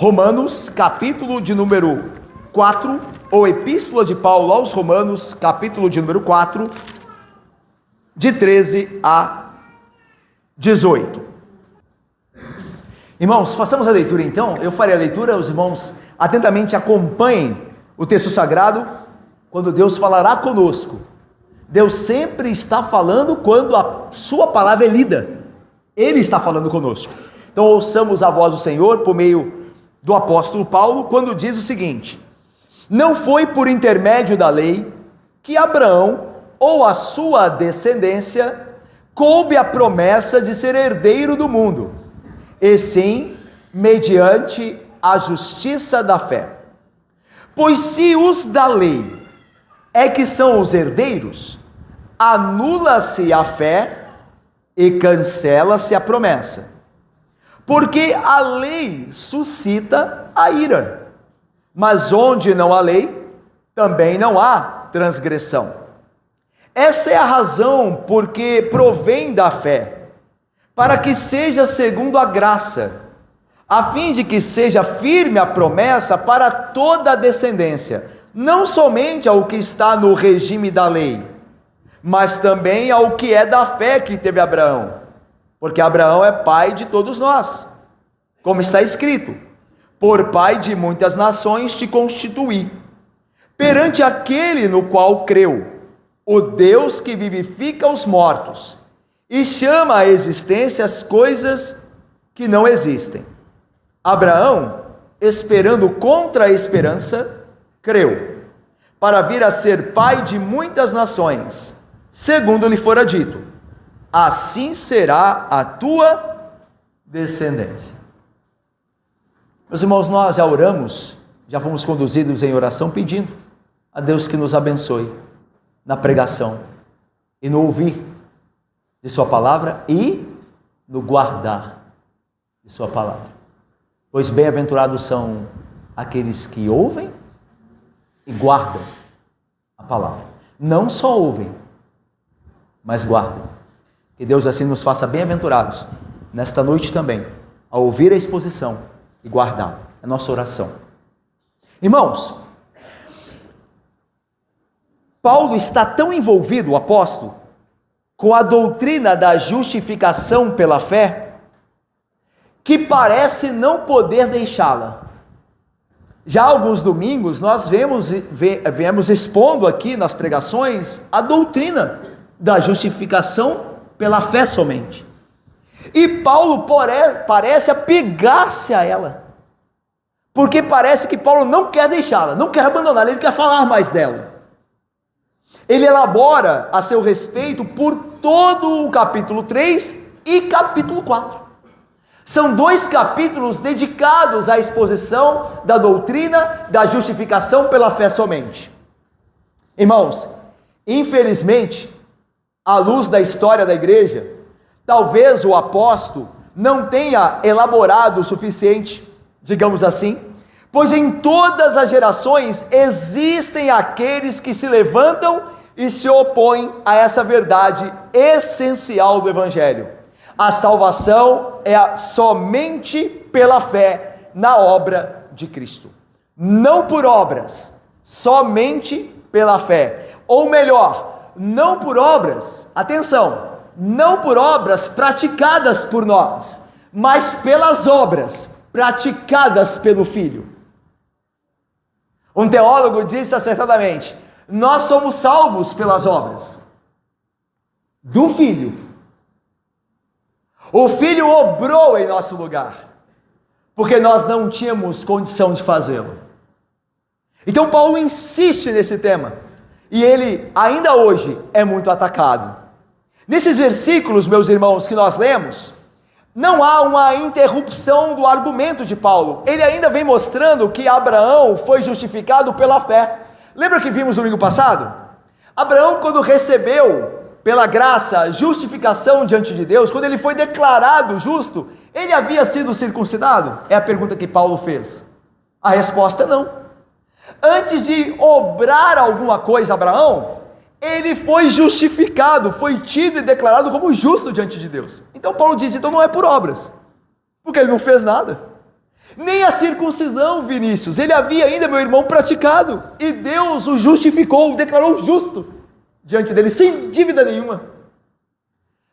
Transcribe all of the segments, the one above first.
Romanos, capítulo de número 4, ou Epístola de Paulo aos Romanos, capítulo de número 4, de 13 a 18. Irmãos, façamos a leitura então. Eu farei a leitura, os irmãos atentamente acompanhem o texto sagrado. Quando Deus falará conosco, Deus sempre está falando quando a sua palavra é lida. Ele está falando conosco. Então ouçamos a voz do Senhor por meio do apóstolo Paulo, quando diz o seguinte: não foi por intermédio da lei que Abraão ou a sua descendência coube a promessa de ser herdeiro do mundo, e sim mediante a justiça da fé. Pois se os da lei é que são os herdeiros, anula-se a fé e cancela-se a promessa, porque a lei suscita a ira, mas onde não há lei, também não há transgressão. Essa é a razão porque provém da fé, para que seja segundo a graça, a fim de que seja firme a promessa para toda a descendência, não somente ao que está no regime da lei, mas também ao que é da fé que teve Abraão, porque Abraão é pai de todos nós, como está escrito: por pai de muitas nações te constituí, perante aquele no qual creu, o Deus que vivifica os mortos, e chama à existência as coisas que não existem. Abraão, esperando contra a esperança, creu, para vir a ser pai de muitas nações, segundo lhe fora dito: assim será a tua descendência. Meus irmãos, nós já oramos, já fomos conduzidos em oração pedindo a Deus que nos abençoe na pregação e no ouvir de sua palavra e no guardar de sua palavra. Pois bem-aventurados são aqueles que ouvem e guardam a palavra. Não só ouvem, mas guardam. Que Deus assim nos faça bem-aventurados nesta noite também, ao ouvir a exposição e guardar a nossa oração. Irmãos, Paulo está tão envolvido, o apóstolo, com a doutrina da justificação pela fé, que parece não poder deixá-la. Já há alguns domingos nós viemos expondo aqui nas pregações a doutrina da justificação pela fé somente. E Paulo parece apegar-se a ela, porque parece que Paulo não quer deixá-la, não quer abandoná-la, ele quer falar mais dela. Ele elabora a seu respeito por todo o capítulo 3 e capítulo 4. São 2 capítulos dedicados à exposição da doutrina da justificação pela fé somente. Irmãos, infelizmente, à luz da história da igreja, talvez o apóstolo não tenha elaborado o suficiente, digamos assim, pois em todas as gerações existem aqueles que se levantam e se opõem a essa verdade essencial do Evangelho. A salvação é somente pela fé na obra de Cristo, não por obras, somente pela fé, ou melhor, não por obras, atenção, não por obras praticadas por nós, mas pelas obras praticadas pelo Filho. Um teólogo disse acertadamente: nós somos salvos pelas obras do Filho. O Filho obrou em nosso lugar, porque nós não tínhamos condição de fazê-lo. Então Paulo insiste nesse tema, e ele ainda hoje é muito atacado. Nesses versículos, meus irmãos, que nós lemos, não há uma interrupção do argumento de Paulo. Ele ainda vem mostrando que Abraão foi justificado pela fé. Lembra que vimos no domingo passado? Abraão, quando recebeu pela graça justificação diante de Deus, quando ele foi declarado justo, ele havia sido circuncidado? É a pergunta que Paulo fez. A resposta é não. Antes de obrar alguma coisa, Abraão, ele foi justificado, foi tido e declarado como justo diante de Deus. Então Paulo diz, então não é por obras, porque ele não fez nada, nem a circuncisão, Vinícius, ele havia ainda, meu irmão, praticado, e Deus o justificou, o declarou justo diante dele, sem dívida nenhuma.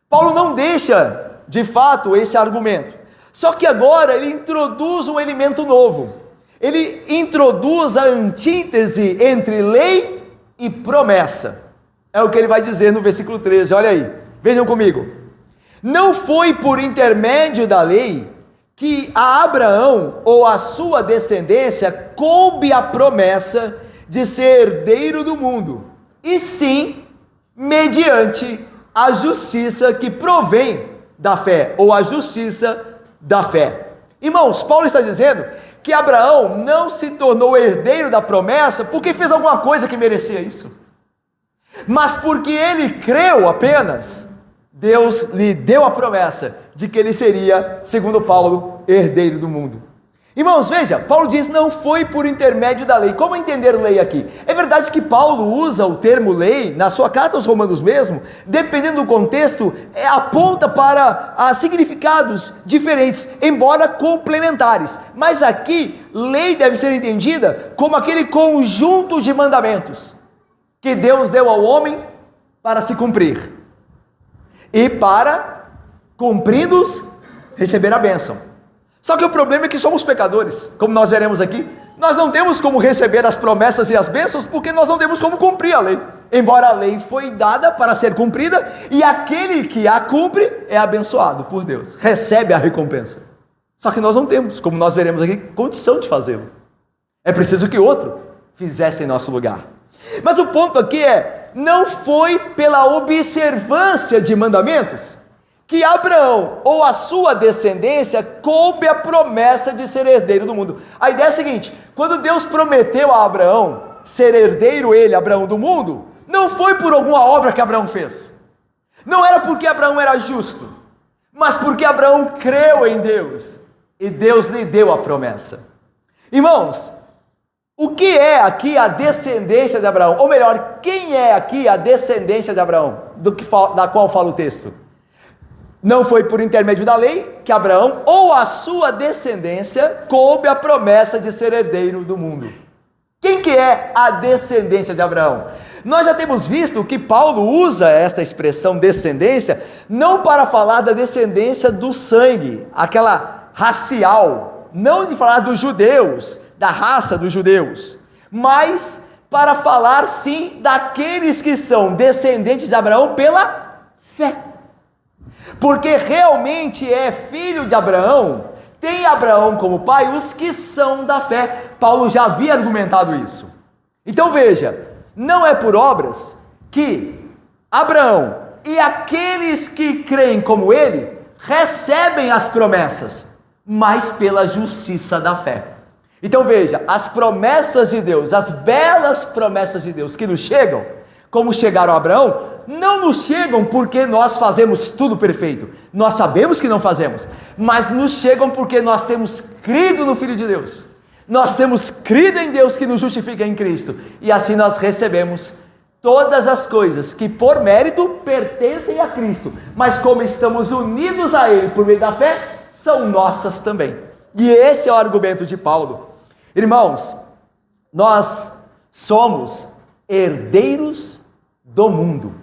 Paulo não deixa, de fato, esse argumento, só que agora ele introduz um elemento novo, ele introduz a antítese entre lei e promessa, é o que ele vai dizer no versículo 13, olha aí, vejam comigo, não foi por intermédio da lei que a Abraão ou a sua descendência coube a promessa de ser herdeiro do mundo, e sim, mediante a justiça que provém da fé, ou a justiça da fé. Irmãos, Paulo está dizendo que Abraão não se tornou herdeiro da promessa porque fez alguma coisa que merecia isso, mas porque ele creu apenas. Deus lhe deu a promessa de que ele seria, segundo Paulo, herdeiro do mundo. Irmãos, veja, Paulo diz, não foi por intermédio da lei. Como entender lei aqui? É verdade que Paulo usa o termo lei, na sua carta aos Romanos mesmo, dependendo do contexto, aponta para significados diferentes, embora complementares. Mas aqui, lei deve ser entendida como aquele conjunto de mandamentos que Deus deu ao homem para se cumprir. E para, cumprindo-os, receber a bênção. Só que o problema é que somos pecadores, como nós veremos aqui, nós não temos como receber as promessas e as bênçãos, porque nós não temos como cumprir a lei, embora a lei foi dada para ser cumprida, e aquele que a cumpre é abençoado por Deus, recebe a recompensa, só que nós não temos, como nós veremos aqui, condição de fazê-lo, é preciso que outro fizesse em nosso lugar. Mas o ponto aqui é, não foi pela observância de mandamentos que Abraão ou a sua descendência coube a promessa de ser herdeiro do mundo. A ideia é a seguinte, quando Deus prometeu a Abraão ser herdeiro, ele, Abraão, do mundo, não foi por alguma obra que Abraão fez, não era porque Abraão era justo, mas porque Abraão creu em Deus, e Deus lhe deu a promessa. Irmãos, o que é aqui a descendência de Abraão? Ou melhor, quem é aqui a descendência de Abraão, da qual fala o texto? Não foi por intermédio da lei que Abraão ou a sua descendência coube a promessa de ser herdeiro do mundo. Quem que é a descendência de Abraão? Nós já temos visto que Paulo usa esta expressão descendência não para falar da descendência do sangue, aquela racial, não de falar dos judeus, da raça dos judeus, mas para falar sim daqueles que são descendentes de Abraão pela fé, porque realmente é filho de Abraão, tem Abraão como pai os que são da fé. Paulo já havia argumentado isso. Então veja, não é por obras que Abraão e aqueles que creem como ele recebem as promessas, mas pela justiça da fé. Então veja, as promessas de Deus, as belas promessas de Deus que nos chegam, como chegaram a Abraão, não nos chegam porque nós fazemos tudo perfeito, nós sabemos que não fazemos, mas nos chegam porque nós temos crido no Filho de Deus, nós temos crido em Deus que nos justifica em Cristo, e assim nós recebemos todas as coisas que por mérito pertencem a Cristo, mas como estamos unidos a Ele por meio da fé, são nossas também. E esse é o argumento de Paulo. Irmãos, nós somos herdeiros do mundo.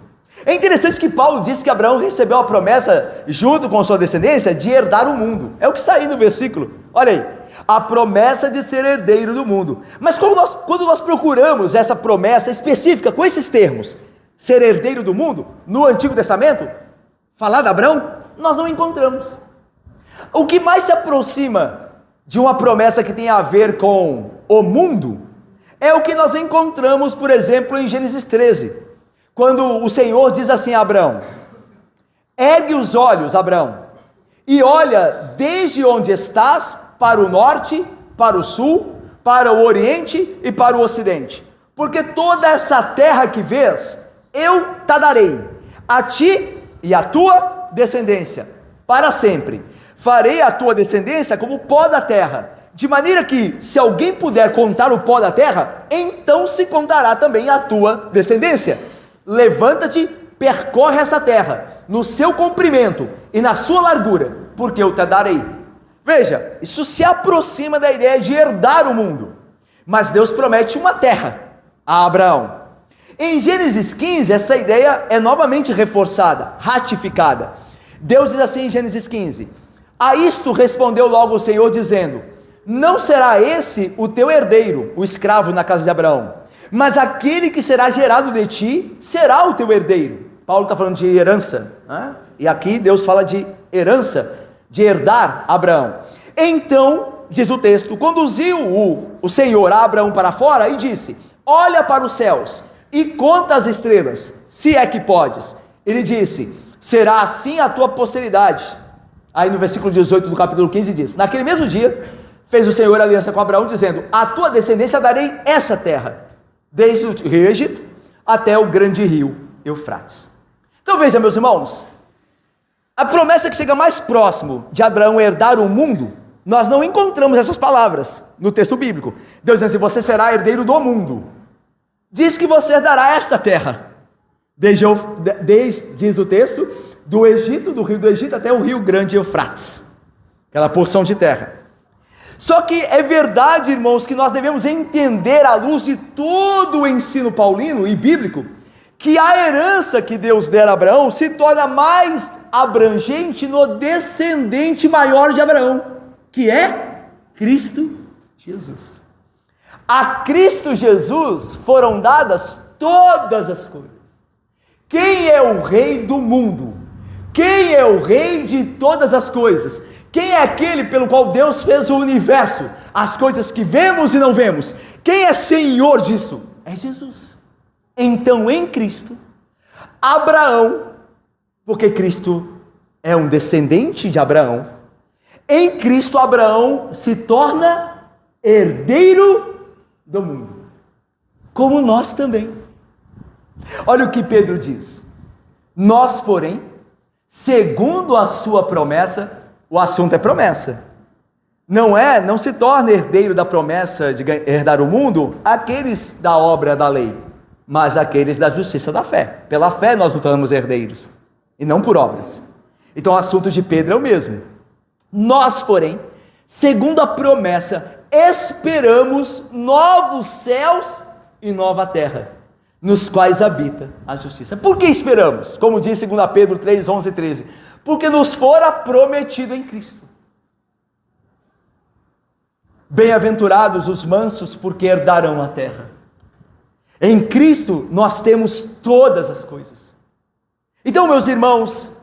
É interessante que Paulo diz que Abraão recebeu a promessa, junto com sua descendência, de herdar o mundo. É o que está aí no versículo. Olha aí, a promessa de ser herdeiro do mundo. Mas quando nós procuramos essa promessa específica, com esses termos, ser herdeiro do mundo, no Antigo Testamento, falar de Abraão, nós não encontramos. O que mais se aproxima de uma promessa que tem a ver com o mundo, é o que nós encontramos, por exemplo, em Gênesis 13, quando o Senhor diz assim a Abraão, ergue os olhos, Abraão, e olha desde onde estás, para o norte, para o sul, para o oriente e para o ocidente, porque toda essa terra que vês, eu te darei, a ti e a tua descendência, para sempre. Farei a tua descendência como o pó da terra, de maneira que, se alguém puder contar o pó da terra, então se contará também a tua descendência. Levanta-te, percorre essa terra, no seu comprimento e na sua largura, porque eu te darei. Veja, isso se aproxima da ideia de herdar o mundo, mas Deus promete uma terra a Abraão. Em Gênesis 15, essa ideia é novamente reforçada, ratificada. Deus diz assim em Gênesis 15: a isto respondeu logo o Senhor dizendo: não será esse o teu herdeiro, o escravo na casa de Abraão, mas aquele que será gerado de ti será o teu herdeiro. Paulo está falando de herança, né? E aqui Deus fala de herança, de herdar Abraão. Então, diz o texto, conduziu o Senhor a Abraão para fora e disse: olha para os céus e conta as estrelas, se é que podes. Ele disse: será assim a tua posteridade. Aí no versículo 18 do capítulo 15 diz: naquele mesmo dia fez o Senhor aliança com Abraão, dizendo: a tua descendência darei essa terra, desde o rio Egito até o grande rio Eufrates. Então veja, meus irmãos, a promessa que chega mais próximo de Abraão herdar o mundo, nós não encontramos essas palavras no texto bíblico. Deus diz assim: você será herdeiro do mundo. Diz que você herdará essa terra, desde, diz o texto, do Egito, do rio do Egito até o rio grande Eufrates, aquela porção de terra. Só que é verdade, irmãos, que nós devemos entender à luz de todo o ensino paulino e bíblico, que a herança que Deus der a Abraão se torna mais abrangente no descendente maior de Abraão, que é Cristo Jesus. A Cristo Jesus foram dadas todas as coisas. Quem é o rei do mundo? Quem é o rei de todas as coisas? Quem é aquele pelo qual Deus fez o universo? As coisas que vemos e não vemos. Quem é senhor disso? É Jesus. Então em Cristo, Abraão, porque Cristo é um descendente de Abraão, em Cristo Abraão se torna herdeiro do mundo, como nós também. Olha o que Pedro diz: nós, porém, segundo a sua promessa, o assunto é promessa, não se torna herdeiro da promessa de herdar o mundo aqueles da obra da lei, mas aqueles da justiça da fé. Pela fé nós nos tornamos herdeiros, e não por obras. Então o assunto de Pedro é o mesmo. Nós, porém, segundo a promessa, esperamos novos céus e nova terra, nos quais habita a justiça. Por que esperamos? Como diz 2 Pedro 3, 11 e 13, porque nos fora prometido em Cristo. Bem-aventurados os mansos, porque herdarão a terra. Em Cristo nós temos todas as coisas. Então, meus irmãos,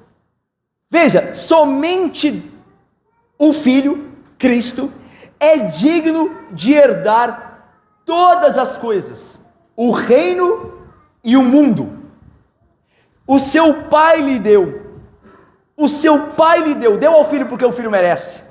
veja, somente o Filho, Cristo, é digno de herdar todas as coisas, o reino e o mundo. O seu Pai lhe deu, deu ao Filho porque o Filho merece.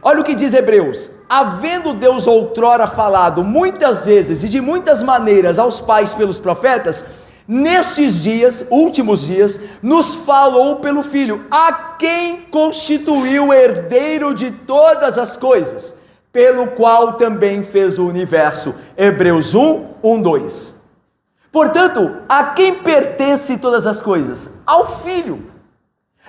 Olha o que diz Hebreus: havendo Deus outrora falado muitas vezes e de muitas maneiras aos pais pelos profetas, nestes dias, últimos dias, nos falou pelo Filho, a quem constituiu herdeiro de todas as coisas, pelo qual também fez o universo. Hebreus 1, 2. Portanto, a quem pertence todas as coisas? Ao Filho,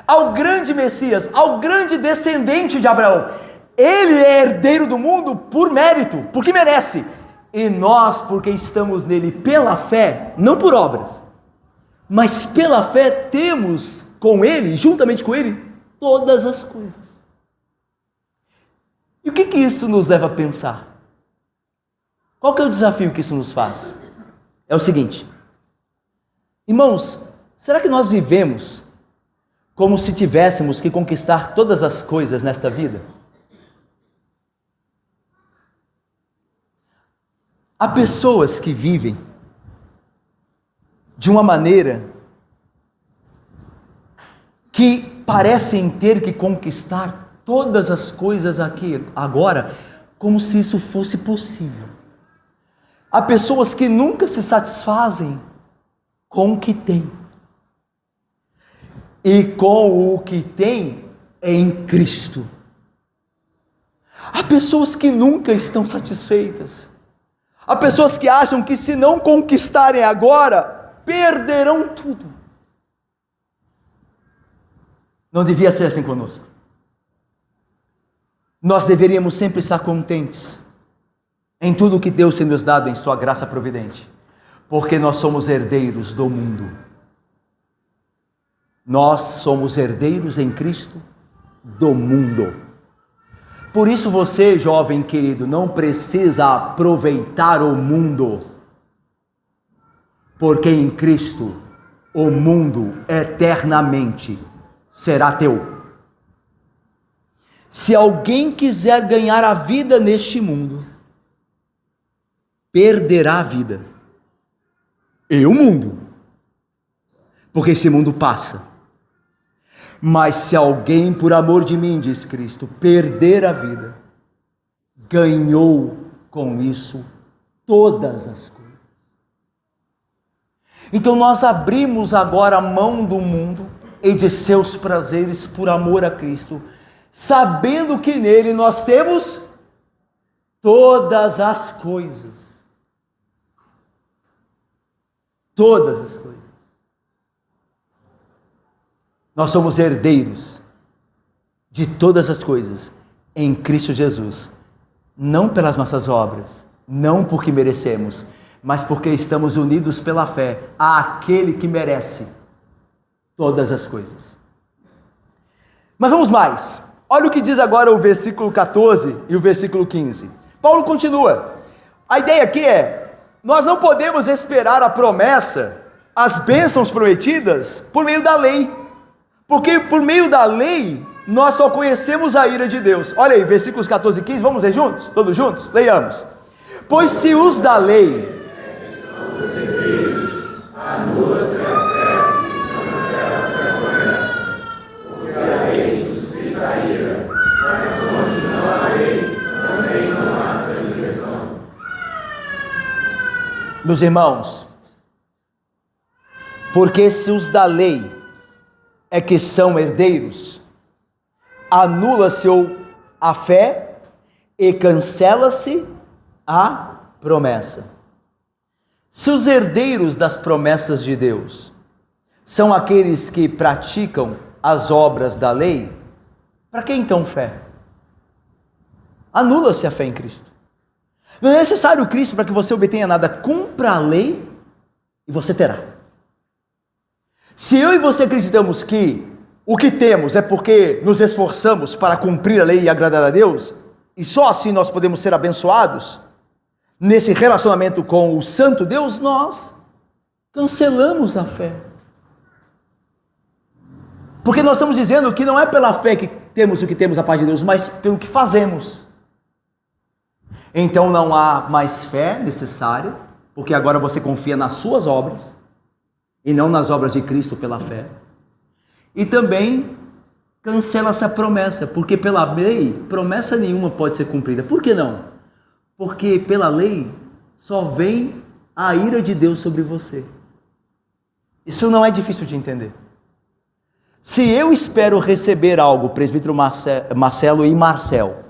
ao grande Messias, ao grande descendente de Abraão. Ele é herdeiro do mundo por mérito, porque merece. E nós, porque estamos nele pela fé, não por obras, mas pela fé, temos com ele, juntamente com ele, todas as coisas. E o que isso nos leva a pensar? Qual que é o desafio que isso nos faz? É o seguinte: irmãos, será que nós vivemos como se tivéssemos que conquistar todas as coisas nesta vida? Há pessoas que vivem de uma maneira que parecem ter que conquistar todas as coisas aqui, agora, como se isso fosse possível. Há pessoas que nunca se satisfazem com o que têm. E com o que têm em Cristo. Há pessoas que nunca estão satisfeitas. Há pessoas que acham que se não conquistarem agora, perderão tudo. Não devia ser assim conosco. nós deveríamos sempre estar contentes em tudo que Deus tem nos dado em sua graça providente, porque nós somos herdeiros do mundo. Nós somos herdeiros em Cristo do mundo. Por isso você, jovem querido, não precisa aproveitar o mundo, porque em Cristo o mundo eternamente será teu. Se alguém quiser ganhar a vida neste mundo, perderá a vida e o mundo, porque esse mundo passa. Mas se alguém, por amor de mim, diz Cristo, perder a vida, ganhou com isso todas as coisas. Então nós abrimos agora a mão do mundo e de seus prazeres por amor a Cristo, sabendo que nele nós temos todas as coisas. Todas as coisas. Nós somos herdeiros de todas as coisas em Cristo Jesus, não pelas nossas obras, não porque merecemos, mas porque estamos unidos pela fé àquele que merece todas as coisas. Mas vamos mais, olha o que diz agora o versículo 14 e o versículo 15. Paulo continua, a ideia aqui é, nós não podemos esperar a promessa, as bênçãos prometidas por meio da lei, porque por meio da lei, nós só conhecemos a ira de Deus. Olha aí, versículos 14 e 15, vamos ler juntos? Todos juntos? Leiamos. Pois se os da lei... anula-se a fé, cancela-se a promessa, porque a lei suscita a ira, mas onde não há lei, também não há transgressão. Meus irmãos, porque se os da lei é que são herdeiros, anula-se a fé e cancela-se a promessa. Se os herdeiros das promessas de Deus são aqueles que praticam as obras da lei, para que então fé? Anula-se a fé em Cristo. Não é necessário Cristo para que você obtenha nada, cumpra a lei e você terá. Se eu e você acreditamos que o que temos é porque nos esforçamos para cumprir a lei e agradar a Deus, e só assim nós podemos ser abençoados, nesse relacionamento com o Santo Deus, nós cancelamos a fé. Porque nós estamos dizendo que não é pela fé que temos o que temos da parte de Deus, mas pelo que fazemos. Então não há mais fé necessária, porque agora você confia nas suas obras, e não nas obras de Cristo pela fé. E também cancela-se a promessa, porque pela lei, promessa nenhuma pode ser cumprida. Por que não? Porque pela lei só vem a ira de Deus sobre você. Isso não é difícil de entender. Se eu espero receber algo, presbítero Marcelo e Marcel,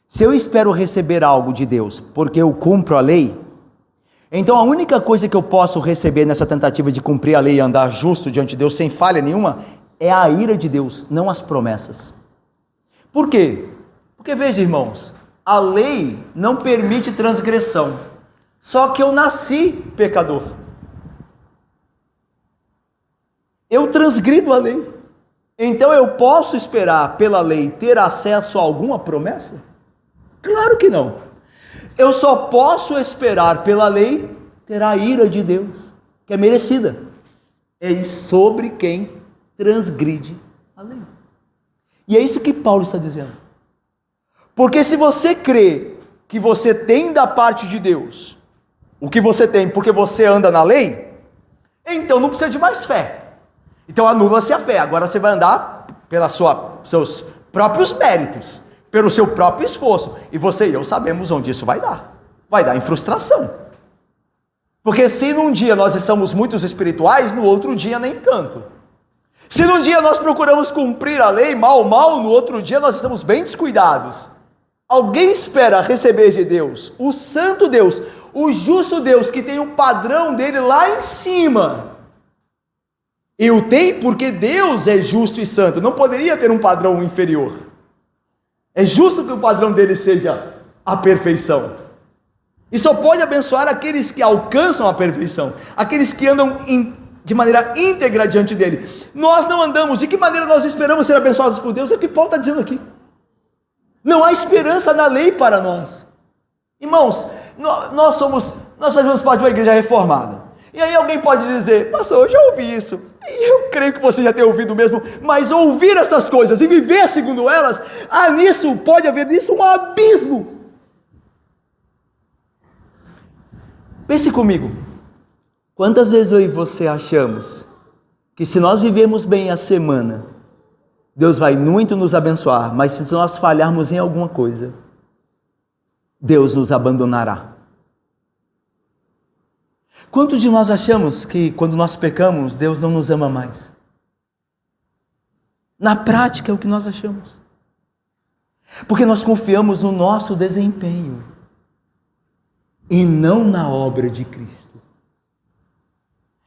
se eu espero receber algo de Deus porque eu cumpro a lei, então a única coisa que eu posso receber nessa tentativa de cumprir a lei e andar justo diante de Deus sem falha nenhuma, é a ira de Deus, não as promessas. Por quê? Porque veja, irmãos, a lei não permite transgressão, só que eu nasci pecador. Eu transgrido a lei, então eu posso esperar pela lei ter acesso a alguma promessa? Claro que não. Eu só posso esperar pela lei ter a ira de Deus, que é merecida, é sobre quem transgride a lei. E é isso que Paulo está dizendo. Porque se você crê que você tem da parte de Deus o que você tem porque você anda na lei, então não precisa de mais fé. Então anula-se a fé. Agora você vai andar pelos seus próprios méritos, pelo seu próprio esforço. E você e eu sabemos onde isso vai dar. Vai dar em frustração. Porque se num dia nós estamos muito espirituais, no outro dia nem tanto. Se num dia nós procuramos cumprir a lei mal, no outro dia nós estamos bem descuidados. Alguém espera receber de Deus, o santo Deus, o justo Deus, que tem o padrão dele lá em cima. E o tem porque Deus é justo e santo, não poderia ter um padrão inferior. É justo que o padrão dele seja a perfeição. E só pode abençoar aqueles que alcançam a perfeição, aqueles que andam de maneira íntegra diante dele. Nós não andamos. De que maneira nós esperamos ser abençoados por Deus? É o que Paulo está dizendo aqui. Não há esperança na lei para nós. Irmãos, nós fazemos parte de uma igreja reformada. E aí alguém pode dizer: pastor, eu já ouvi isso, e eu creio que você já tenha ouvido mesmo, mas ouvir essas coisas e viver segundo elas, pode haver nisso um abismo. Pense comigo, quantas vezes eu e você achamos que se nós vivermos bem a semana, Deus vai muito nos abençoar, mas se nós falharmos em alguma coisa, Deus nos abandonará? Quantos de nós achamos que quando nós pecamos, Deus não nos ama mais? Na prática é o que nós achamos, porque nós confiamos no nosso desempenho e não na obra de Cristo.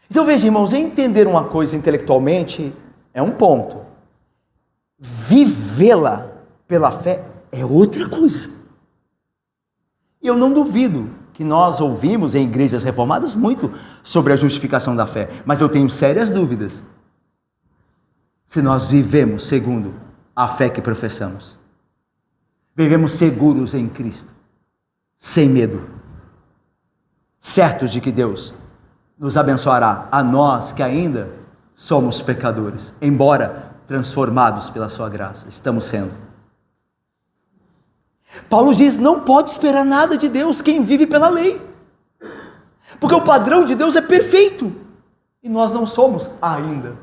Então veja, irmãos, entender uma coisa intelectualmente é um ponto, vivê-la pela fé é outra coisa. E eu não duvido que nós ouvimos em igrejas reformadas muito sobre a justificação da fé, mas eu tenho sérias dúvidas se nós vivemos segundo a fé que professamos. Vivemos seguros em Cristo, sem medo, certos de que Deus nos abençoará, a nós que ainda somos pecadores, embora transformados pela sua graça, estamos sendo. Paulo diz: não pode esperar nada de Deus quem vive pela lei, porque o padrão de Deus é perfeito, e nós não somos ainda.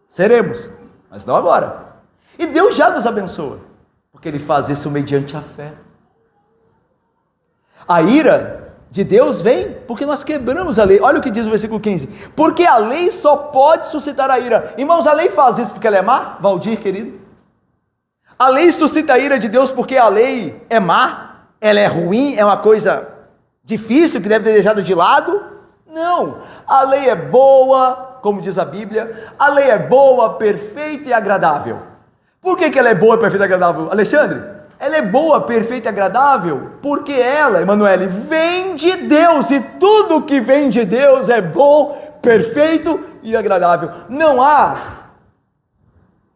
Seremos, mas não agora. E Deus já nos abençoa, porque Ele faz isso mediante a fé. A ira de Deus vem porque nós quebramos a lei. Olha o que diz o versículo 15: porque a lei só pode suscitar a ira. Irmãos, a lei faz isso porque ela é má? Valdir, querido, a lei suscita a ira de Deus porque a lei é má, ela é ruim, é uma coisa difícil que deve ser deixada de lado? Não, a lei é boa, como diz a Bíblia, a lei é boa, perfeita e agradável. Por que ela é boa, perfeita e agradável, Alexandre? Ela é boa, perfeita e agradável porque ela, Emanuele, vem de Deus, e tudo que vem de Deus é bom, perfeito e agradável. Não há,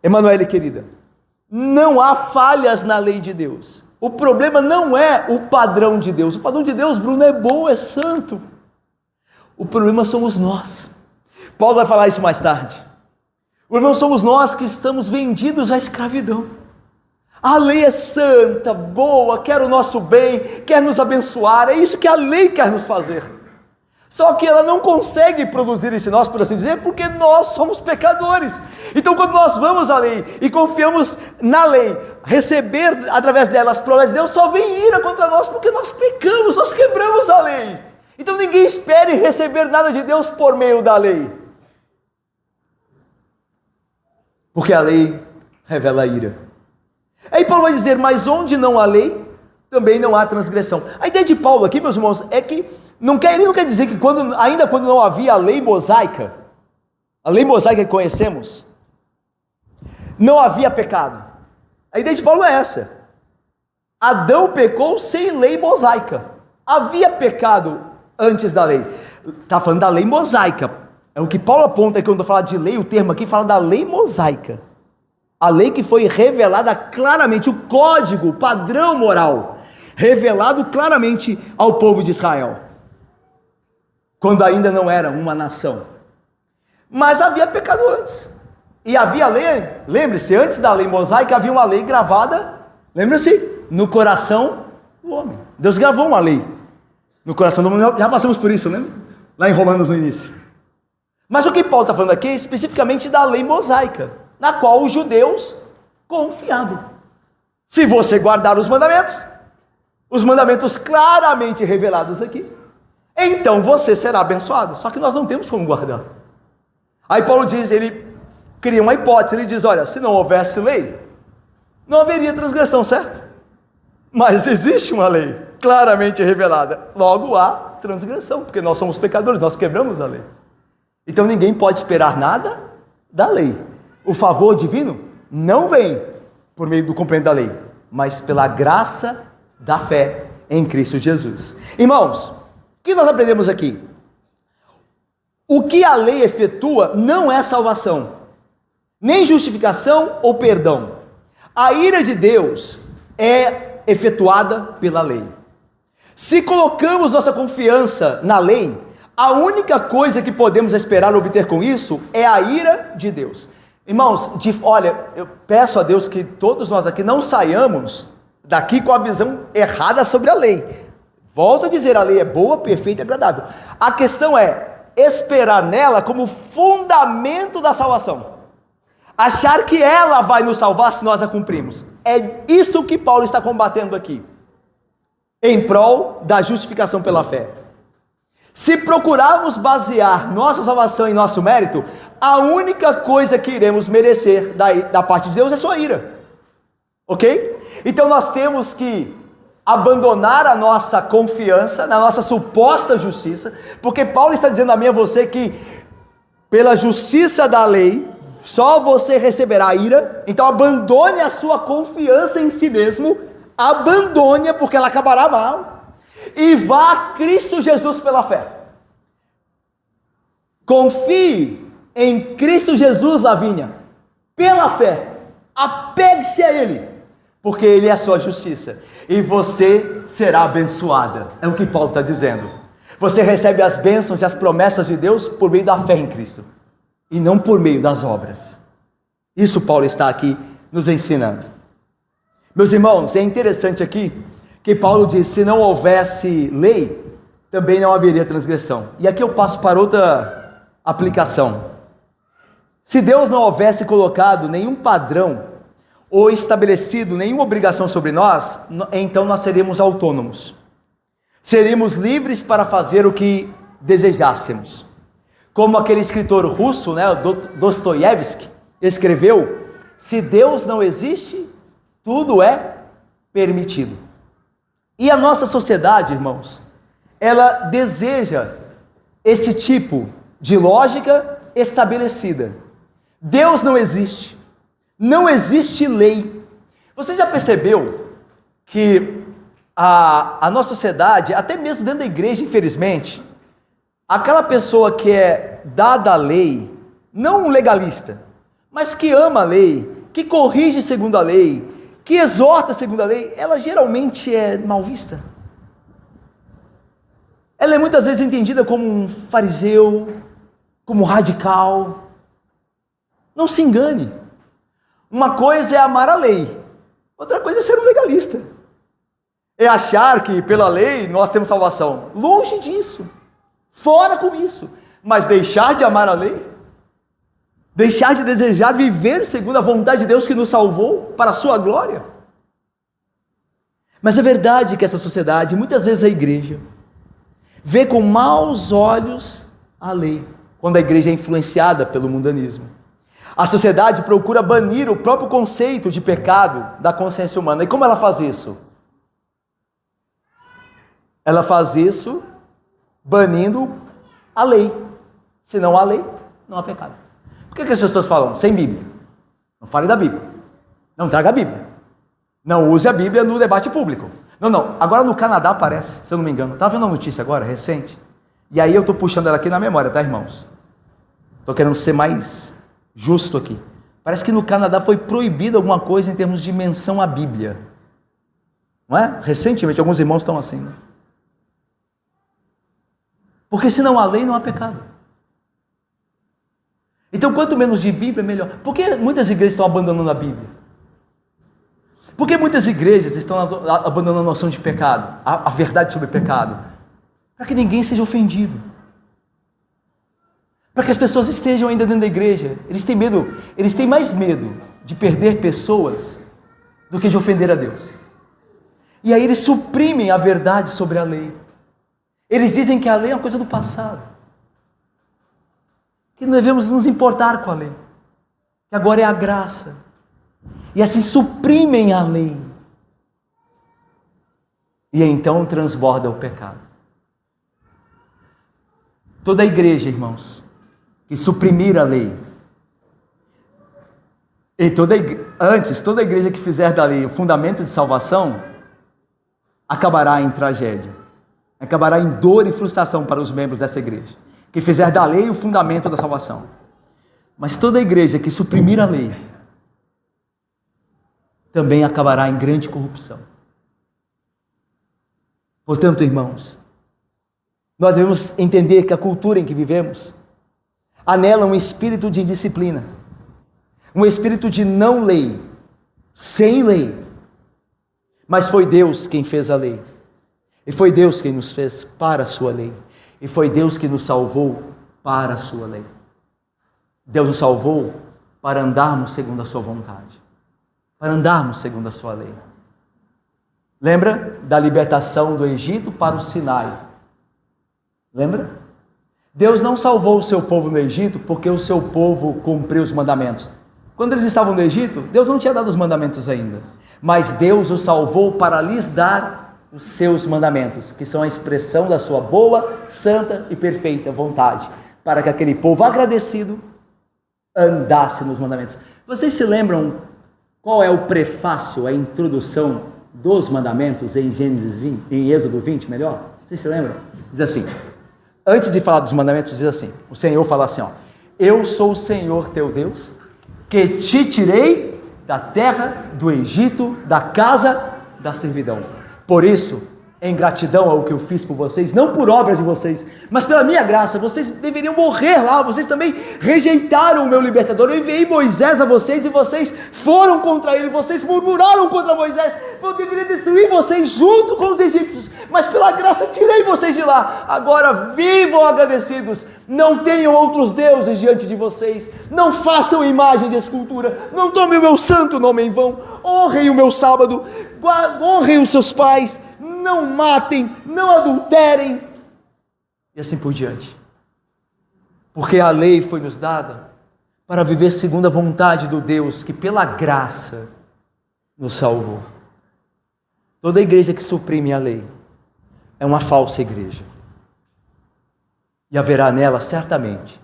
Emanuele querida, não há falhas na lei de Deus. O problema não é o padrão de Deus. O padrão de Deus, Bruno, é bom, é santo. O problema somos nós. Paulo vai falar isso mais tarde. O problema somos nós que estamos vendidos à escravidão. A lei é santa, boa, quer o nosso bem, quer nos abençoar. É isso que a lei quer nos fazer. Só que ela não consegue produzir isso em nós, por assim dizer, porque nós somos pecadores. Então, quando nós vamos à lei e confiamos na lei, receber através dela as promessas de Deus, só vem ira contra nós porque nós pecamos, nós quebramos a lei. Então ninguém espere receber nada de Deus por meio da lei, porque a lei revela a ira. Aí Paulo vai dizer: mas onde não há lei, também não há transgressão. A ideia de Paulo aqui, meus irmãos, é que ele não quer dizer que ainda quando não havia a lei mosaica que conhecemos, não havia pecado. A ideia de Paulo é essa: Adão pecou sem lei mosaica. Havia pecado antes da lei. Está falando da lei mosaica. É o que Paulo aponta aqui quando fala de lei. O termo aqui fala da lei mosaica. A lei que foi revelada claramente, o código, o padrão moral, revelado claramente ao povo de Israel, quando ainda não era uma nação. Mas havia pecado antes. E havia lei, lembre-se, antes da lei mosaica havia uma lei gravada, lembre-se, no coração do homem. Deus gravou uma lei no coração do homem, já passamos por isso, lembra? Lá em Romanos no início. Mas o que Paulo está falando aqui é especificamente da lei mosaica, na qual os judeus confiavam. Se você guardar os mandamentos claramente revelados aqui, então você será abençoado. Só que nós não temos como guardar. Aí Paulo diz, ele cria uma hipótese, ele diz: olha, se não houvesse lei, não haveria transgressão, certo? Mas existe uma lei claramente revelada, logo há transgressão, porque nós somos pecadores, nós quebramos a lei. Então ninguém pode esperar nada da lei. O favor divino não vem por meio do cumprimento da lei, mas pela graça da fé em Cristo Jesus. Irmãos, o que nós aprendemos aqui? O que a lei efetua não é salvação, nem justificação ou perdão. A ira de Deus é efetuada pela lei. Se colocamos nossa confiança na lei, a única coisa que podemos esperar obter com isso é a ira de Deus. Irmãos, olha, eu peço a Deus que todos nós aqui não saiamos daqui com a visão errada sobre a lei. Volto a dizer, a lei é boa, perfeita e agradável. A questão é esperar nela como fundamento da salvação. Achar que ela vai nos salvar se nós a cumprimos. É isso que Paulo está combatendo aqui, em prol da justificação pela fé. Se procurarmos basear nossa salvação em nosso mérito, a única coisa que iremos merecer da parte de Deus é sua ira. Ok? Então nós temos que abandonar a nossa confiança na nossa suposta justiça, porque Paulo está dizendo a mim e a você que pela justiça da lei só você receberá a ira. Então abandone a sua confiança em si mesmo, abandone-a, porque ela acabará mal, e vá a Cristo Jesus pela fé. Confie em Cristo Jesus, Lavínia, pela fé. Apegue-se a Ele, porque Ele é a sua justiça, e você será abençoada. É o que Paulo está dizendo. Você recebe as bênçãos e as promessas de Deus por meio da fé em Cristo, e não por meio das obras. Isso Paulo está aqui nos ensinando. Meus irmãos, é interessante aqui que Paulo diz: se não houvesse lei, também não haveria transgressão. E aqui eu passo para outra aplicação. Se Deus não houvesse colocado nenhum padrão ou estabelecido nenhuma obrigação sobre nós, então nós seríamos autônomos. Seríamos livres para fazer o que desejássemos. Como aquele escritor russo, Dostoiévski, escreveu: se Deus não existe, tudo é permitido. E a nossa sociedade, irmãos, ela deseja esse tipo de lógica estabelecida. Deus não existe, não existe lei. Você já percebeu que a nossa sociedade, até mesmo dentro da igreja, infelizmente, aquela pessoa que é dada à lei, não um legalista, mas que ama a lei, que corrige segundo a lei, que exorta segundo a lei, ela geralmente é mal vista. Ela é muitas vezes entendida como um fariseu, como radical. Não se engane. Uma coisa é amar a lei, outra coisa é ser um legalista. É achar que pela lei nós temos salvação. Longe disso. Fora com isso. Mas deixar de amar a lei, deixar de desejar viver segundo a vontade de Deus que nos salvou para a sua glória. Mas é verdade que essa sociedade, muitas vezes a igreja, vê com maus olhos a lei, quando a igreja é influenciada pelo mundanismo. A sociedade procura banir o próprio conceito de pecado da consciência humana. E como ela faz isso? Ela faz isso banindo a lei. Se não há lei, não há pecado. Por que as pessoas falam sem Bíblia? Não fale da Bíblia. Não traga a Bíblia. Não use a Bíblia no debate público. Não. Agora no Canadá parece, se eu não me engano. Estava vendo uma notícia agora, recente. E aí eu estou puxando ela aqui na memória, tá, irmãos? Estou querendo ser mais justo aqui. Parece que no Canadá foi proibido alguma coisa em termos de menção à Bíblia. Não é? Recentemente, alguns irmãos estão assim, né? Porque se não há lei, não há pecado. Então, quanto menos de Bíblia, melhor. Por que muitas igrejas estão abandonando a Bíblia? Por que muitas igrejas estão abandonando a noção de pecado, a verdade sobre pecado? Para que ninguém seja ofendido. Para que as pessoas estejam ainda dentro da igreja. Eles têm medo, eles têm mais medo de perder pessoas do que de ofender a Deus. E aí eles suprimem a verdade sobre a lei. Eles dizem que a lei é uma coisa do passado, que não devemos nos importar com a lei, que agora é a graça, e assim suprimem a lei, e então transborda o pecado. Toda a igreja, irmãos, que suprimir a lei, E toda igreja que fizer da lei o fundamento de salvação, acabará em tragédia, acabará em dor e frustração para os membros dessa igreja, que fizer da lei o fundamento da salvação. Mas toda igreja que suprimir a lei, também acabará em grande corrupção. Portanto, irmãos, nós devemos entender que a cultura em que vivemos anela um espírito de disciplina, um espírito de não lei, sem lei. Mas foi Deus quem fez a lei, e foi Deus quem nos fez para a sua lei, e foi Deus que nos salvou para a sua lei. Deus nos salvou para andarmos segundo a sua vontade, para andarmos segundo a sua lei. Lembra da libertação do Egito para o Sinai? Lembra? Deus não salvou o seu povo no Egito porque o seu povo cumpriu os mandamentos. Quando eles estavam no Egito, Deus não tinha dado os mandamentos ainda, mas Deus os salvou para lhes dar os seus mandamentos, que são a expressão da sua boa, santa e perfeita vontade, para que aquele povo agradecido andasse nos mandamentos. Vocês se lembram qual é o prefácio, a introdução dos mandamentos em Gênesis 20, em Êxodo 20, melhor? Vocês se lembram? Diz assim, antes de falar dos mandamentos, diz assim, o Senhor fala assim, eu sou o Senhor teu Deus, que te tirei da terra do Egito, da casa da servidão. Por isso, em gratidão ao que eu fiz por vocês, não por obras de vocês, mas pela minha graça, vocês deveriam morrer lá, vocês também rejeitaram o meu libertador, eu enviei Moisés a vocês, e vocês foram contra ele, vocês murmuraram contra Moisés, eu deveria destruir vocês junto com os egípcios, mas pela graça tirei vocês de lá, agora vivam agradecidos, não tenham outros deuses diante de vocês, não façam imagem de escultura, não tomem o meu santo nome em vão, honrem o meu sábado, honrem os seus pais, não matem, não adulterem, e assim por diante. Porque a lei foi nos dada para viver segundo a vontade do Deus que pela graça nos salvou. Toda igreja que suprime a lei é uma falsa igreja, e haverá nela certamente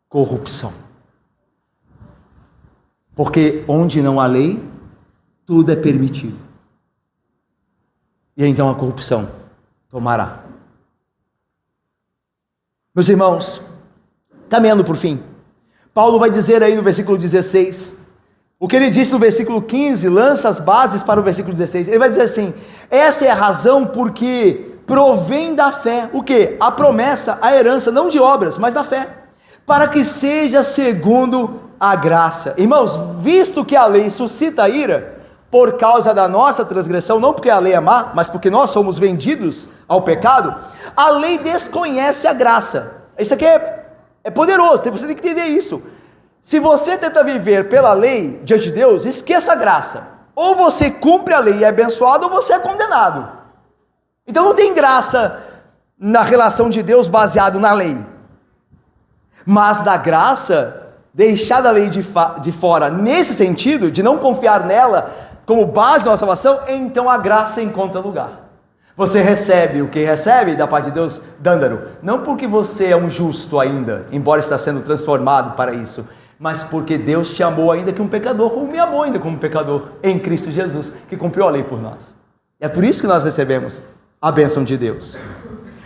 corrupção. Porque onde não há lei, tudo é permitido. E então a corrupção tomará. Meus irmãos, caminhando por fim, Paulo vai dizer aí no versículo 16, o que ele disse no versículo 15, lança as bases para o versículo 16, ele vai dizer assim, essa é a razão porque provém da fé, o que? A promessa, a herança, não de obras, mas da fé, para que seja segundo a graça. Irmãos, visto que a lei suscita ira, por causa da nossa transgressão, não porque a lei é má, mas porque nós somos vendidos ao pecado, a lei desconhece a graça. Isso aqui é poderoso, você tem que entender isso. Se você tenta viver pela lei diante de Deus, esqueça a graça. Ou você cumpre a lei e é abençoado, ou você é condenado. Então não tem graça na relação de Deus baseado na lei. Mas da graça, deixar da lei de fora, nesse sentido, de não confiar nela como base da nossa salvação, então a graça encontra lugar. Você recebe o que recebe da parte de Deus, Dândaro, não porque você é um justo ainda, embora está sendo transformado para isso, mas porque Deus te amou ainda que um pecador, como me amou ainda como pecador, em Cristo Jesus, que cumpriu a lei por nós. É por isso que nós recebemos a bênção de Deus.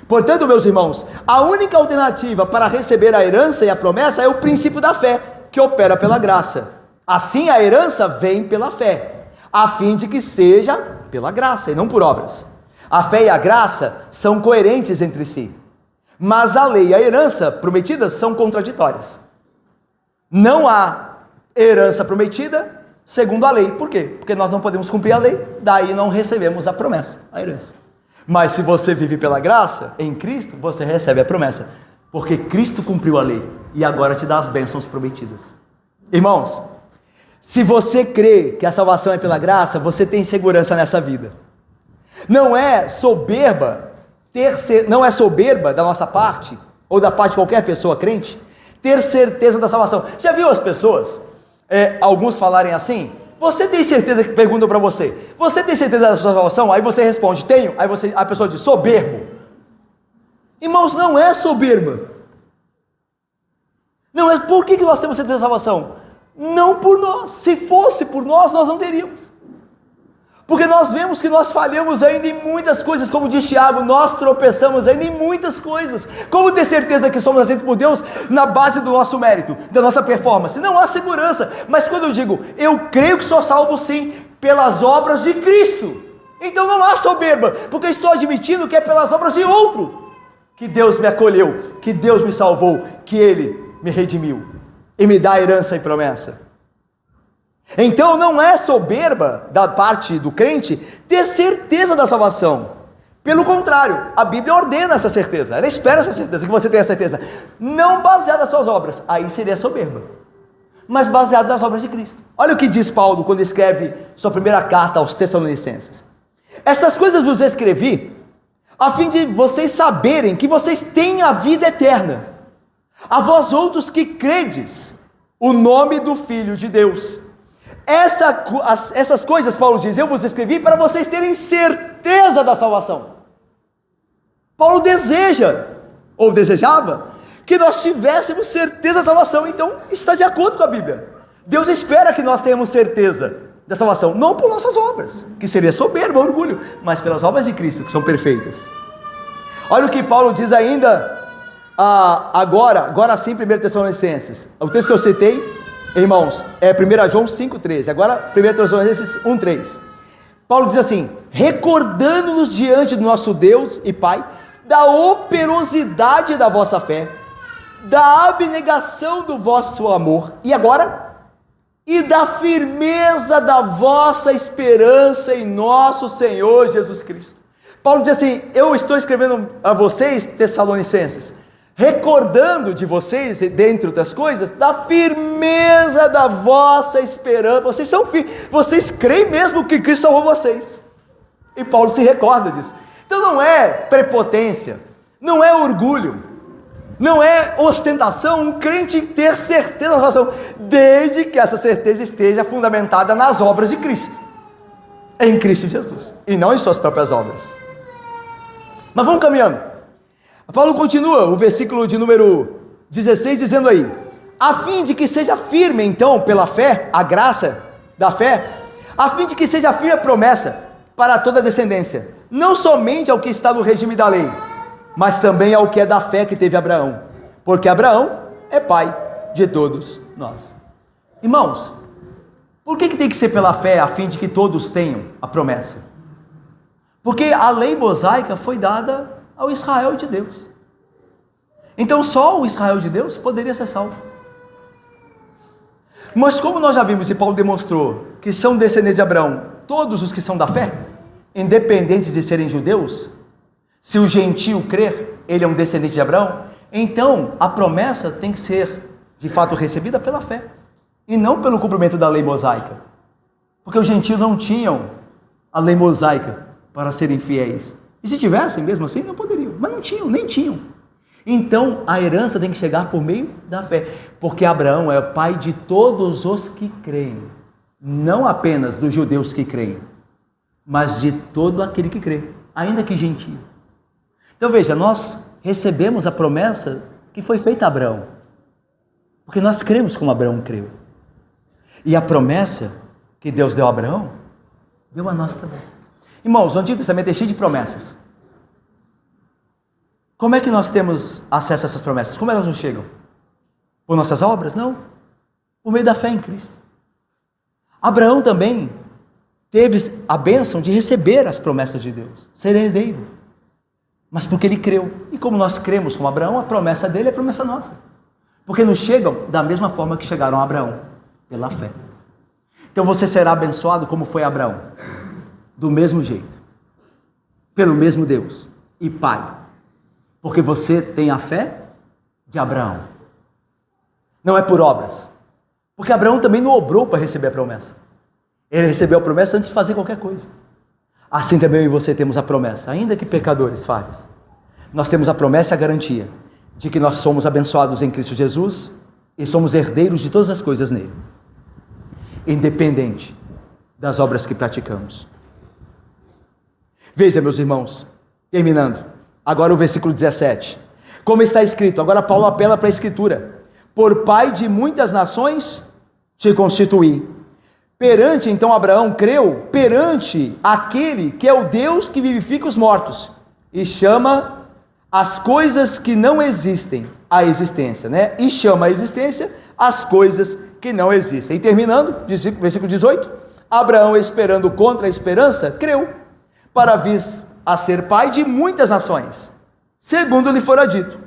Portanto, meus irmãos, a única alternativa para receber a herança e a promessa é o princípio da fé, que opera pela graça. Assim a herança vem pela fé, a fim de que seja pela graça e não por obras. A fé e a graça são coerentes entre si, mas a lei e a herança prometidas são contraditórias. Não há herança prometida segundo a lei. Por quê? Porque nós não podemos cumprir a lei, daí não recebemos a promessa, a herança. Mas se você vive pela graça, em Cristo, você recebe a promessa, porque Cristo cumpriu a lei, e agora te dá as bênçãos prometidas. Irmãos, se você crê que a salvação é pela graça, você tem segurança nessa vida. Não é soberba da nossa parte, ou da parte de qualquer pessoa crente, ter certeza da salvação. Já viu as pessoas, alguns falarem assim, você tem certeza, que perguntam para você, você tem certeza da sua salvação? Aí você responde, tenho. Aí a pessoa diz, soberbo. Irmãos, não é soberba. Não é, por que nós temos certeza da salvação? Não por nós. Se fosse por nós, nós não teríamos. Porque nós vemos que nós falhamos ainda em muitas coisas, como diz Tiago, nós tropeçamos ainda em muitas coisas. Como ter certeza que somos aceitos por Deus na base do nosso mérito, da nossa performance? Não há segurança. Mas quando eu digo, eu creio que sou salvo sim, pelas obras de Cristo, então não há soberba, porque eu estou admitindo que é pelas obras de outro que Deus me acolheu, que Deus me salvou, que Ele me redimiu e me dá herança e promessa. Então não é soberba da parte do crente ter certeza da salvação. Pelo contrário, a Bíblia ordena essa certeza, ela espera essa certeza, que você tenha certeza, não baseada nas suas obras, aí seria soberba, mas baseado nas obras de Cristo. Olha o que diz Paulo quando escreve sua primeira carta aos Tessalonicenses: essas coisas vos escrevi a fim de vocês saberem que vocês têm a vida eterna, a vós outros que credes o nome do Filho de Deus. Essas coisas, Paulo diz, eu vos escrevi para vocês terem certeza da salvação. Paulo deseja, ou desejava, que nós tivéssemos certeza da salvação. Então está de acordo com a Bíblia. Deus espera que nós tenhamos certeza da salvação, não por nossas obras, que seria soberba, orgulho, mas pelas obras de Cristo, que são perfeitas. Olha o que Paulo diz ainda, agora sim, 1 Tessalonicenses, o texto que eu citei, irmãos, é 1 João 5,13, agora 1 Tessalonicenses 1,3, Paulo diz assim: recordando-nos diante do nosso Deus e Pai, da operosidade da vossa fé, da abnegação do vosso amor, e agora? E da firmeza da vossa esperança em nosso Senhor Jesus Cristo. Paulo diz assim: eu estou escrevendo a vocês, Tessalonicenses, recordando de vocês, dentre outras coisas, da firmeza da vossa esperança. Vocês são vocês creem mesmo que Cristo salvou vocês, e Paulo se recorda disso. Então não é prepotência, não é orgulho, não é ostentação um crente ter certeza da salvação, desde que essa certeza esteja fundamentada nas obras de Cristo, em Cristo Jesus, e não em suas próprias obras. Mas vamos caminhando. Paulo continua o versículo de número 16 dizendo aí: a fim de que seja firme então pela fé, a graça da fé, a fim de que seja firme a promessa para toda a descendência, não somente ao que está no regime da lei, mas também ao que é da fé que teve Abraão, porque Abraão é pai de todos nós. Irmãos, por que tem que ser pela fé, a fim de que todos tenham a promessa? Porque a lei mosaica foi dada ao Israel de Deus, então só o Israel de Deus poderia ser salvo. Mas como nós já vimos e Paulo demonstrou que são descendentes de Abraão todos os que são da fé, independentes de serem judeus, se o gentio crer, ele é um descendente de Abraão, então a promessa tem que ser de fato recebida pela fé, e não pelo cumprimento da lei mosaica, porque os gentios não tinham a lei mosaica para serem fiéis, e se tivessem mesmo assim, não poderiam, mas não tinham, nem tinham. Então a herança tem que chegar por meio da fé, porque Abraão é o pai de todos os que creem, não apenas dos judeus que creem, mas de todo aquele que crê, ainda que gentio. Então veja, nós recebemos a promessa que foi feita a Abraão, porque nós cremos como Abraão creu, e a promessa que Deus deu a Abraão, deu a nós também. Irmãos, o Antigo Testamento é cheio de promessas. Como é que nós temos acesso a essas promessas? Como elas nos chegam? Por nossas obras? Não, por meio da fé em Cristo. Abraão também teve a bênção de receber as promessas de Deus, ser herdeiro, mas porque ele creu, e como nós cremos como Abraão, a promessa dele é a promessa nossa, porque nos chegam da mesma forma que chegaram a Abraão, pela fé. Então você será abençoado como foi Abraão, do mesmo jeito, pelo mesmo Deus e Pai, porque você tem a fé de Abraão, não é por obras, porque Abraão também não obrou para receber a promessa, ele recebeu a promessa antes de fazer qualquer coisa. Assim também eu e você temos a promessa, ainda que pecadores falhos, nós temos a promessa e a garantia de que nós somos abençoados em Cristo Jesus e somos herdeiros de todas as coisas nele, independente das obras que praticamos. Veja, meus irmãos, terminando, agora o versículo 17, como está escrito, agora Paulo apela para a escritura: por pai de muitas nações te constituí. Perante, então, Abraão creu perante aquele que é o Deus que vivifica os mortos e chama as coisas que não existem à existência, né? E chama à existência as coisas que não existem. E terminando, versículo 18, Abraão, esperando contra a esperança, creu, para vir a ser pai de muitas nações, segundo lhe fora dito,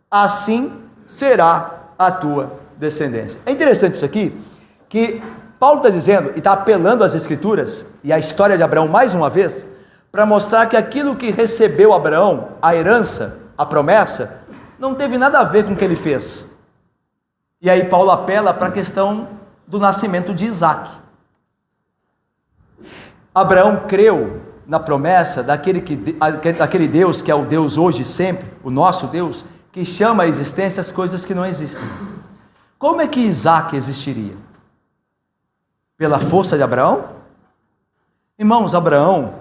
assim será a tua descendência. É interessante isso aqui, que Paulo está dizendo, e está apelando às Escrituras, e à história de Abraão mais uma vez, para mostrar que aquilo que recebeu Abraão, a herança, a promessa, não teve nada a ver com o que ele fez. E aí Paulo apela para a questão do nascimento de Isaac. Abraão creu na promessa daquele Deus que é o Deus hoje e sempre, o nosso Deus, que chama à existência as coisas que não existem. Como é que Isaac existiria? Pela força de Abraão? Irmãos, Abraão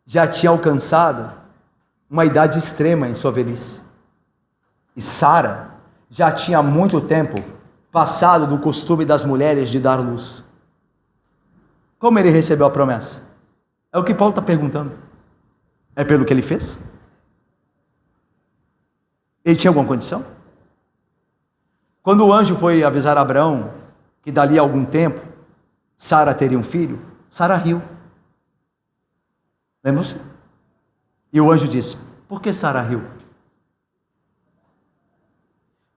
já tinha alcançado uma idade extrema em sua velhice. E Sara já tinha há muito tempo passado do costume das mulheres de dar luz. Como ele recebeu a promessa? É o que Paulo está perguntando. É pelo que ele fez? Ele tinha alguma condição? Quando o anjo foi avisar Abraão que dali a algum tempo Sara teria um filho, Sara riu. Lembra-se? E o anjo disse: por que Sara riu?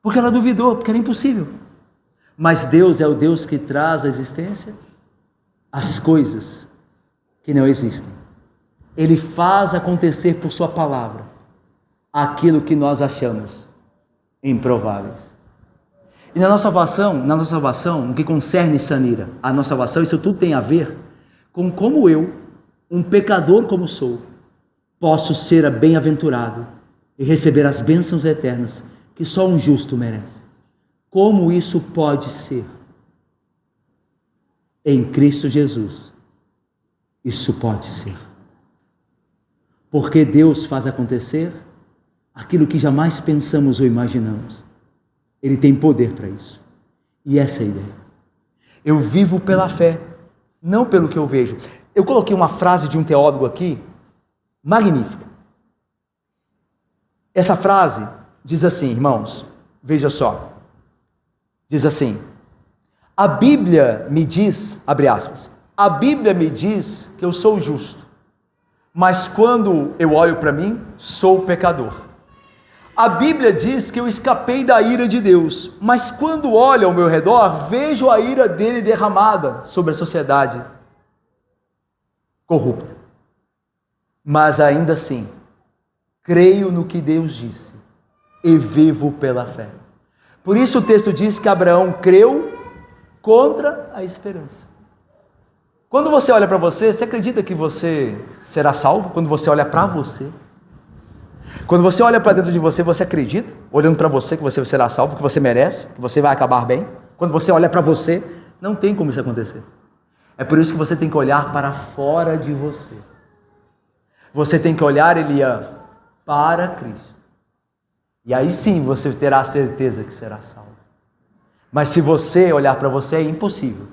Porque ela duvidou, porque era impossível. Mas Deus é o Deus que traz à existência as coisas que não existem. Ele faz acontecer por sua palavra aquilo que nós achamos improváveis. E na nossa salvação, no que concerne Sanira, a nossa salvação, isso tudo tem a ver com como eu, um pecador como sou, posso ser bem-aventurado e receber as bênçãos eternas que só um justo merece. Como isso pode ser? Em Cristo Jesus, isso pode ser. Porque Deus faz acontecer aquilo que jamais pensamos ou imaginamos. Ele tem poder para isso. E essa é a ideia. Eu vivo pela fé, não pelo que eu vejo. Eu coloquei uma frase de um teólogo aqui, magnífica. Essa frase diz assim, irmãos, veja só. Diz assim: a Bíblia me diz, abre aspas, a Bíblia me diz que eu sou justo, mas quando eu olho para mim, sou pecador. A Bíblia diz que eu escapei da ira de Deus, mas quando olho ao meu redor, vejo a ira dele derramada sobre a sociedade corrupta. Mas ainda assim, creio no que Deus disse e vivo pela fé. Por isso o texto diz que Abraão creu contra a esperança. Quando você olha para você, você acredita que você será salvo? Quando você olha para você? Quando você olha para dentro de você, você acredita, olhando para você, que você será salvo, que você merece, que você vai acabar bem? Quando você olha para você, não tem como isso acontecer. É por isso que você tem que olhar para fora de você. Você tem que olhar, Elian, para Cristo. E aí sim você terá a certeza que será salvo. Mas se você olhar para você, é impossível.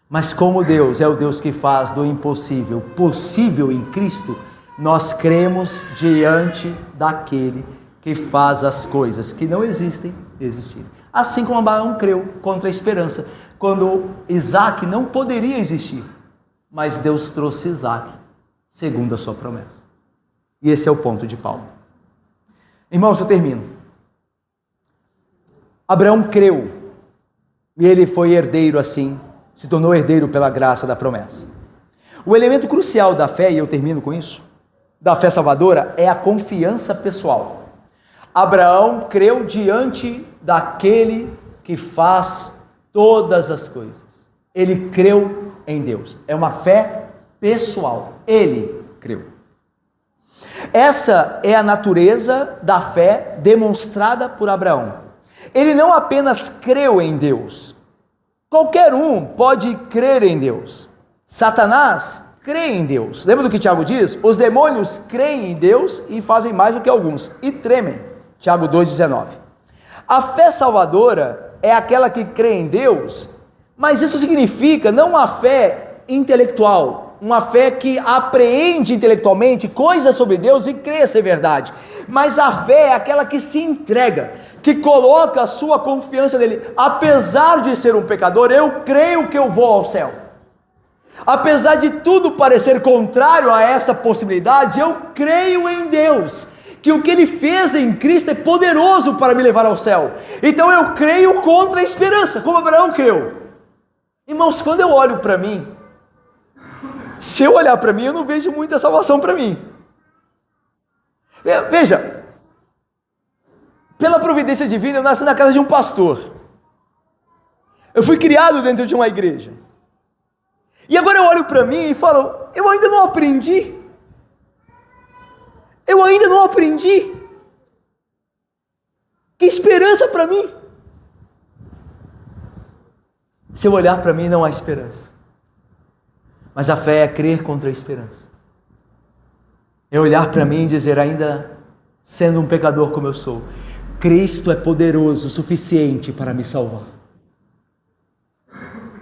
Mas como Deus é o Deus que faz do impossível possível em Cristo, nós cremos diante daquele que faz as coisas que não existem existirem. Assim como Abraão creu contra a esperança, quando Isaac não poderia existir, mas Deus trouxe Isaac segundo a sua promessa. E esse é o ponto de Paulo. Irmãos, eu termino. Abraão creu, e ele foi herdeiro assim, se tornou herdeiro pela graça da promessa. O elemento crucial da fé, e eu termino com isso, da fé salvadora, é a confiança pessoal. Abraão creu diante daquele que faz todas as coisas. Ele creu em Deus. É uma fé pessoal. Ele creu. Essa é a natureza da fé demonstrada por Abraão. Ele não apenas creu em Deus. Qualquer um pode crer em Deus. Satanás crê em Deus. Lembra do que Tiago diz? Os demônios creem em Deus e fazem mais do que alguns, e tremem. Tiago 2,19. A fé salvadora é aquela que crê em Deus, Mas isso significa não uma fé intelectual, uma fé que apreende intelectualmente coisas sobre Deus e crê ser verdade, mas a fé é aquela que se entrega, que coloca a sua confiança nele. Apesar de ser um pecador, eu creio que eu vou ao céu. Apesar de tudo parecer contrário a essa possibilidade, eu creio em Deus, que o que Ele fez em Cristo é poderoso para me levar ao céu. Então eu creio contra a esperança, como Abraão creu. Irmãos, quando eu olho para mim, se eu olhar para mim, eu não vejo muita salvação para mim. Veja, pela providência divina, eu nasci na casa de um pastor. Eu fui criado dentro de uma igreja. E agora eu olho para mim e falo, eu ainda não aprendi. Eu ainda não aprendi. Que esperança para mim. Se eu olhar para mim, não há esperança. Mas a fé é crer contra a esperança. É olhar para mim e dizer, ainda sendo um pecador como eu sou, Cristo é poderoso o suficiente para me salvar.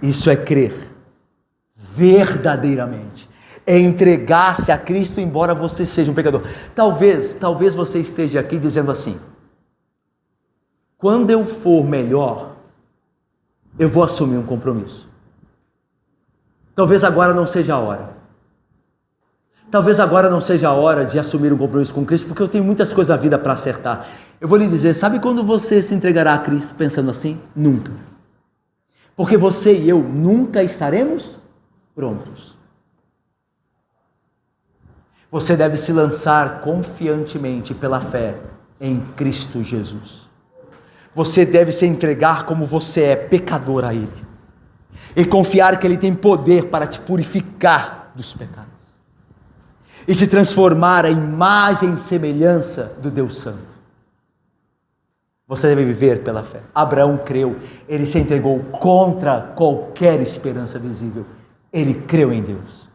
Isso é crer verdadeiramente, é entregar-se a Cristo embora você seja um pecador. Talvez você esteja aqui dizendo assim, quando eu for melhor, eu vou assumir um compromisso. Talvez agora não seja a hora. Talvez agora não seja a hora de assumir um compromisso com Cristo, porque eu tenho muitas coisas da vida para acertar. Eu vou lhe dizer, sabe quando você se entregará a Cristo pensando assim? Nunca. Porque você e eu nunca estaremos prontos. Você deve se lançar confiantemente pela fé em Cristo Jesus. Você deve se entregar como você é, pecador a Ele, e confiar que Ele tem poder para te purificar dos pecados e te transformar à imagem e semelhança do Deus Santo. Você deve viver pela fé. Abraão creu, ele se entregou contra qualquer esperança visível. Ele creu em Deus,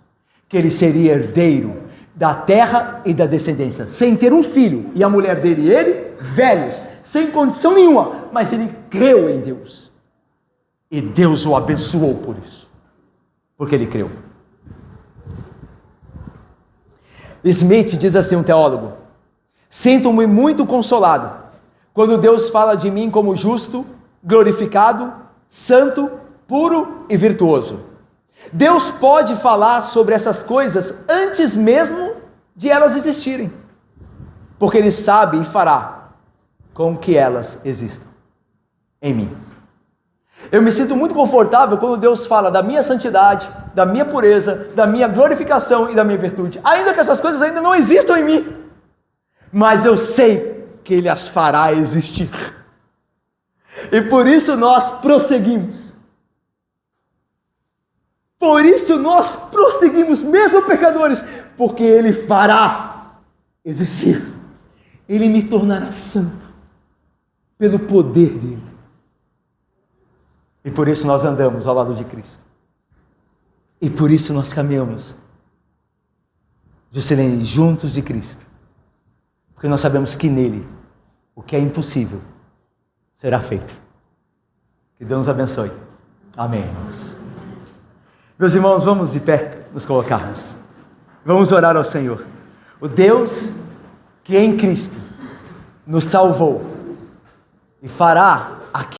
que ele seria herdeiro da terra e da descendência, sem ter um filho, e a mulher dele e ele, velhos, sem condição nenhuma, mas ele creu em Deus, e Deus o abençoou por isso, porque ele creu. Smith diz assim, um teólogo, sinto-me muito consolado, quando Deus fala de mim como justo, glorificado, santo, puro e virtuoso. Deus pode falar sobre essas coisas antes mesmo de elas existirem, porque Ele sabe e fará com que elas existam em mim. Eu me sinto muito confortável quando Deus fala da minha santidade, da minha pureza, da minha glorificação e da minha virtude, ainda que essas coisas ainda não existam em mim, mas eu sei que Ele as fará existir, e por isso nós prosseguimos. Por isso nós prosseguimos, mesmo pecadores, porque Ele fará existir. Ele me tornará santo pelo poder dEle. E por isso nós andamos ao lado de Cristo. E por isso nós caminhamos juntos de Cristo. Porque nós sabemos que nele, o que é impossível, será feito. Que Deus nos abençoe. Amém, irmãos. Meus irmãos, vamos de pé nos colocarmos. Vamos orar ao Senhor. O Deus que em Cristo nos salvou e fará aqui